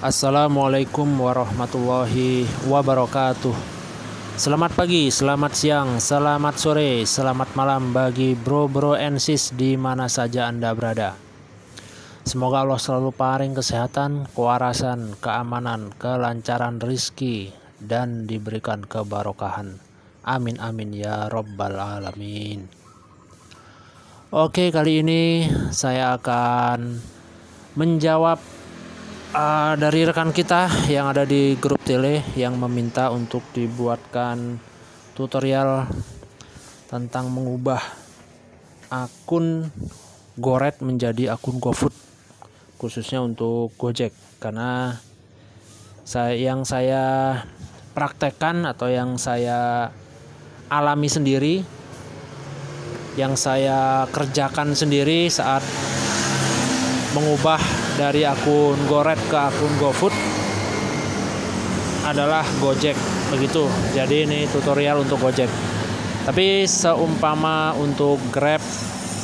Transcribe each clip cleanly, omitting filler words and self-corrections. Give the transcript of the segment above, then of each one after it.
Assalamualaikum warahmatullahi wabarakatuh. Selamat pagi, selamat siang, selamat sore, selamat malam bagi bro-bro and sis di mana saja Anda berada. Semoga Allah selalu paring kesehatan, kewarasan, keamanan, kelancaran rizki, dan diberikan kebarokahan. Amin amin ya rabbal alamin. Oke, kali ini saya akan menjawab dari rekan kita yang ada di grup tele yang meminta untuk dibuatkan tutorial tentang mengubah akun Goret menjadi akun GoFood, khususnya untuk Gojek, karena yang saya praktekkan atau yang saya alami sendiri, yang saya kerjakan sendiri saat mengubah dari akun Goret ke akun GoFood adalah Gojek, begitu. Jadi ini tutorial untuk Gojek. Tapi seumpama untuk Grab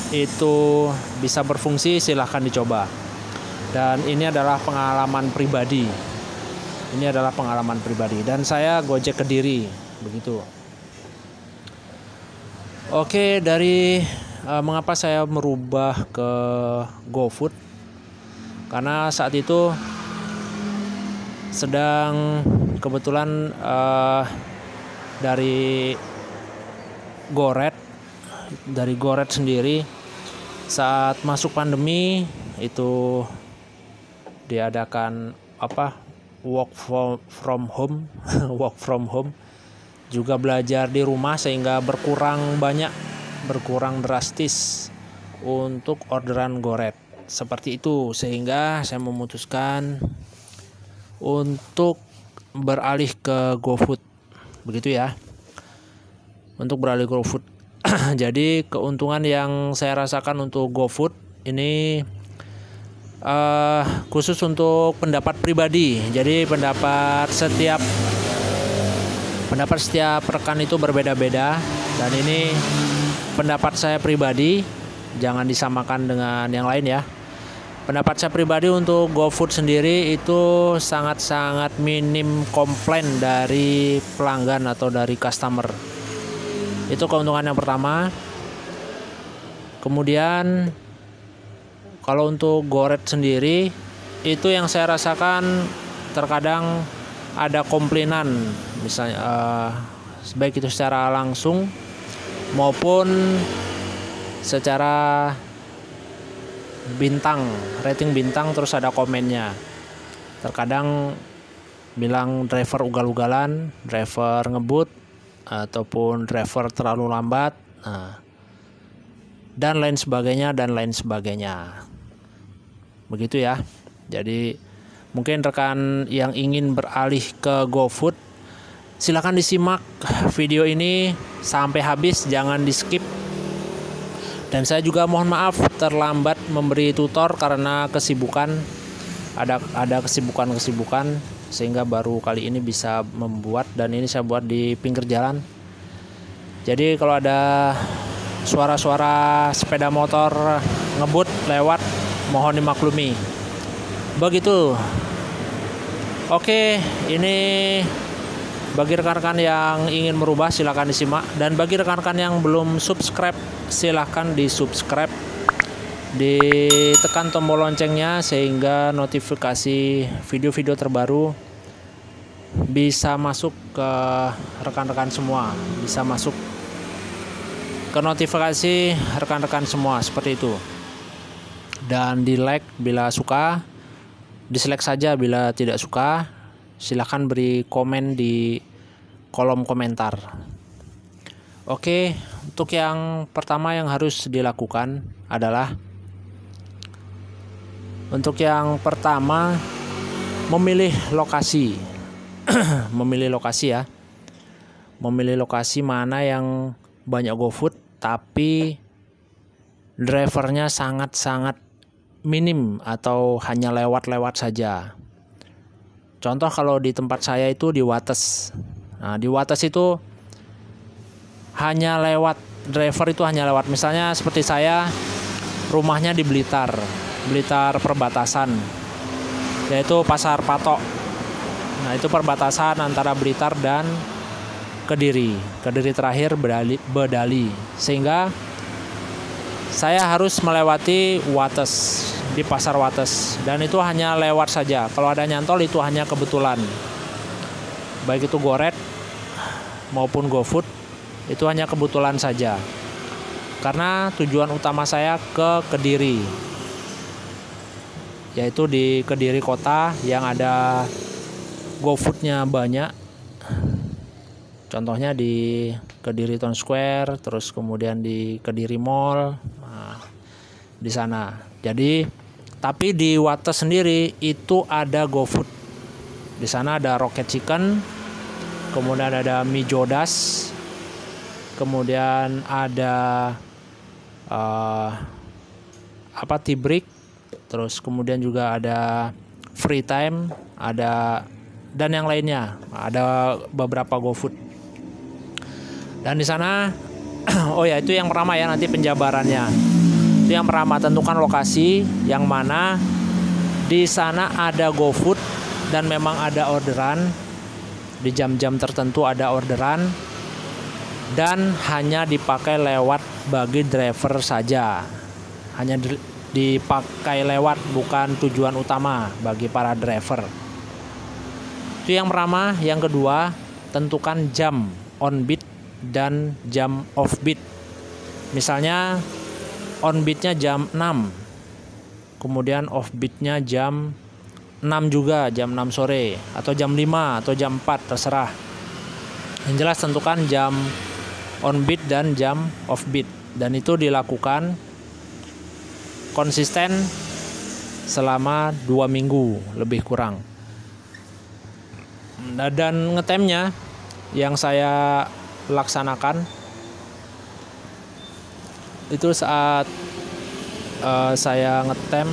itu bisa berfungsi, silahkan dicoba. Dan ini adalah pengalaman pribadi. Dan saya Gojek Kediri, begitu. Oke, dari mengapa saya merubah ke GoFood? Karena saat itu sedang kebetulan dari Goret sendiri saat masuk pandemi itu diadakan work from home juga belajar di rumah, sehingga berkurang drastis untuk orderan Goret. Seperti itu, sehingga saya memutuskan untuk beralih ke GoFood, begitu ya. Untuk beralih ke GoFood. Jadi keuntungan yang saya rasakan untuk GoFood ini khusus untuk pendapat pribadi. Jadi pendapat setiap rekan itu berbeda-beda, dan ini pendapat saya pribadi, jangan disamakan dengan yang lain ya. Pendapat saya pribadi untuk GoFood sendiri itu sangat-sangat minim komplain dari pelanggan atau dari customer. Itu keuntungan yang pertama. Kemudian kalau untuk Goret sendiri, itu yang saya rasakan terkadang ada komplainan, misalnya baik itu secara langsung maupun secara rating bintang, terus ada komennya. Terkadang bilang driver ugal-ugalan, driver ngebut, ataupun driver terlalu lambat, dan lain sebagainya. Begitu ya. Jadi mungkin rekan yang ingin beralih ke GoFood, silakan disimak video ini sampai habis, jangan di skip. Dan saya juga mohon maaf terlambat memberi tutor karena ada kesibukan sehingga baru kali ini bisa membuat, dan ini saya buat di pinggir jalan. Jadi kalau ada suara-suara sepeda motor ngebut lewat, mohon dimaklumi. Begitu. Oke, ini bagi rekan-rekan yang ingin merubah silakan disimak, dan bagi rekan-rekan yang belum subscribe silakan di-subscribe, ditekan tombol loncengnya sehingga notifikasi video-video terbaru bisa masuk ke rekan-rekan semua, bisa masuk ke notifikasi rekan-rekan semua, seperti itu. Dan di-like bila suka, dislike saja bila tidak suka. Silakan beri komen di kolom komentar. Oke, untuk yang pertama yang harus dilakukan adalah memilih lokasi. Memilih lokasi mana yang banyak GoFood tapi drivernya sangat-sangat minim atau hanya lewat-lewat saja. Contoh kalau di tempat saya itu di Wates. Nah, di Wates itu hanya lewat, driver itu hanya lewat. Misalnya seperti saya, rumahnya di Blitar perbatasan. yaitu Pasar Patok. Nah, itu perbatasan antara Blitar dan Kediri. Kediri terakhir Bedali. Sehingga saya harus melewati Wates, di Pasar Wates, dan itu hanya lewat saja. Kalau ada nyantol itu hanya kebetulan. Baik itu Goret maupun GoFood, itu hanya kebetulan saja. Karena tujuan utama saya ke Kediri, yaitu di Kediri kota yang ada GoFood-nya banyak. Contohnya di Kediri Town Square, terus kemudian di Kediri Mall, nah, di sana. Jadi, tapi di Wates sendiri itu ada GoFood. Di sana ada Rocket Chicken, kemudian ada mie Jodas, kemudian ada Tibrik, terus kemudian juga ada Free Time, ada dan yang lainnya, ada beberapa GoFood. Dan di sana, oh ya, itu yang pertama ya, nanti penjabarannya. Itu yang pertama, tentukan lokasi yang mana di sana ada GoFood dan memang ada orderan. Di jam-jam tertentu ada orderan dan hanya dipakai lewat bagi driver saja. Hanya dipakai lewat, bukan tujuan utama bagi para driver. Itu yang pertama. Yang kedua, tentukan jam on beat dan jam off beat. Misalnya on beatnya jam 6, kemudian off beatnya jam 6 juga, jam 6 sore, atau jam 5 atau jam 4, terserah. Yang jelas tentukan jam on beat dan jam off beat, dan itu dilakukan konsisten selama 2 minggu lebih kurang. Dan ngetemnya yang saya laksanakan itu saat saya ngetem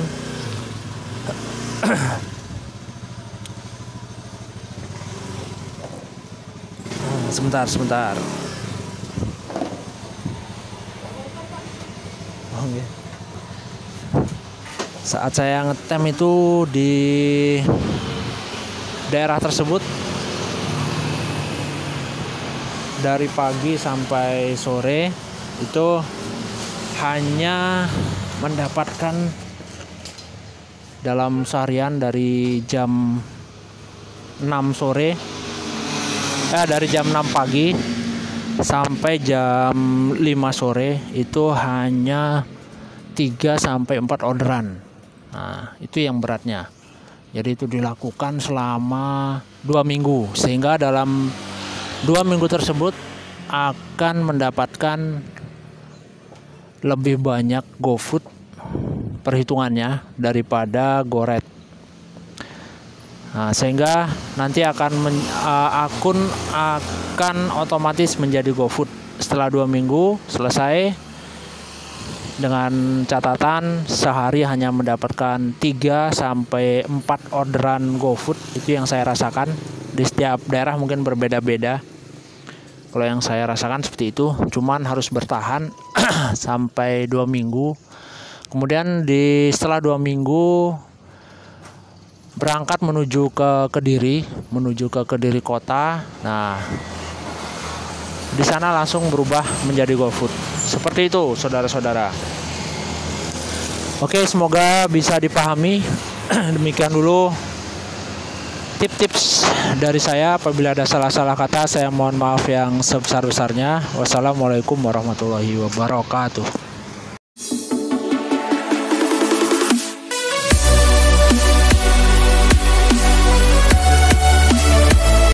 sebentar. Saat saya ngetem itu di daerah tersebut dari pagi sampai sore itu hanya mendapatkan dalam seharian dari jam 6 sore dari jam 6 pagi sampai jam 5 sore itu hanya 3 sampai 4 orderan. Nah, itu yang beratnya. Jadi itu dilakukan selama 2 minggu, sehingga dalam 2 minggu tersebut akan mendapatkan lebih banyak GoFood perhitungannya daripada Goret. Nah, sehingga nanti akun akan otomatis menjadi GoFood setelah 2 minggu selesai, dengan catatan sehari hanya mendapatkan 3 sampai 4 orderan GoFood. Itu yang saya rasakan. Di setiap daerah mungkin berbeda-beda. Kalau yang saya rasakan seperti itu, cuman harus bertahan sampai 2 minggu. Kemudian setelah 2 minggu berangkat menuju ke Kediri kota. Nah, di sana langsung berubah menjadi GoFood. Seperti itu, saudara-saudara. Oke, semoga bisa dipahami. Demikian dulu tips dari saya. Apabila ada salah-salah kata, saya mohon maaf yang sebesar-besarnya. Wassalamualaikum warahmatullahi wabarakatuh.